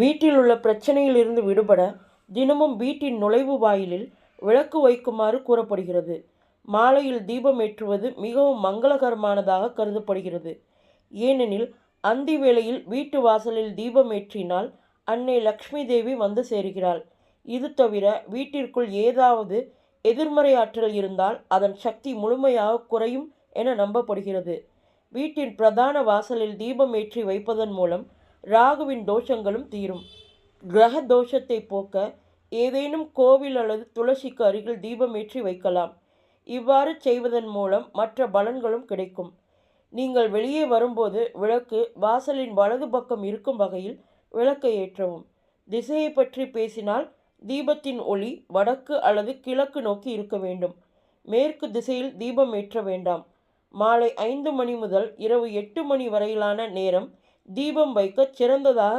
வீட்டில் உள்ள பிரச்சனையிலிருந்து விடுபட தினமும் வீட்டின் நுழைவு வாயிலில் விளக்கு வைக்குமாறு கூறப்படுகிறது. மாலையில் தீபம் ஏற்றுவது மிகவும் மங்களகரமானதாக கருதப்படுகிறது. ஏனெனில் அந்தி வேளையில் வீட்டு வாசலில் தீபம் ஏற்றினால் அன்னை லக்ஷ்மி தேவி வந்து சேருகிறாள். இது தவிர வீட்டிற்குள் ஏதாவது எதிர்மறை ஆற்றல் இருந்தால் அதன் சக்தி முழுமையாக குறையும் என நம்பப்படுகிறது. வீட்டின் பிரதான வாசலில் தீபம் ஏற்றி வைப்பதன் மூலம் ராகுவின் தோஷங்களும் தீரும். கிரக தோஷத்தை போக்க ஏதேனும் கோவில் அல்லது துளசிக்கு அருகில் தீபம் ஏற்றி வைக்கலாம். இவ்வாறு செய்வதன் மூலம் மற்ற பலன்களும் கிடைக்கும். நீங்கள் வெளியே வரும்போது விளக்கு வாசலின் வலது பக்கம் இருக்கும் வகையில் விளக்கை ஏற்றவும். திசையை பற்றி பேசினால் தீபத்தின் ஒளி வடக்கு அல்லது கிழக்கு நோக்கி இருக்க வேண்டும். மேற்கு திசையில் தீபம் ஏற்ற வேண்டாம். மாலை 5 மணி முதல் இரவு 8 மணி வரையிலான நேரம் தீபம் வைக்க சிறந்ததாக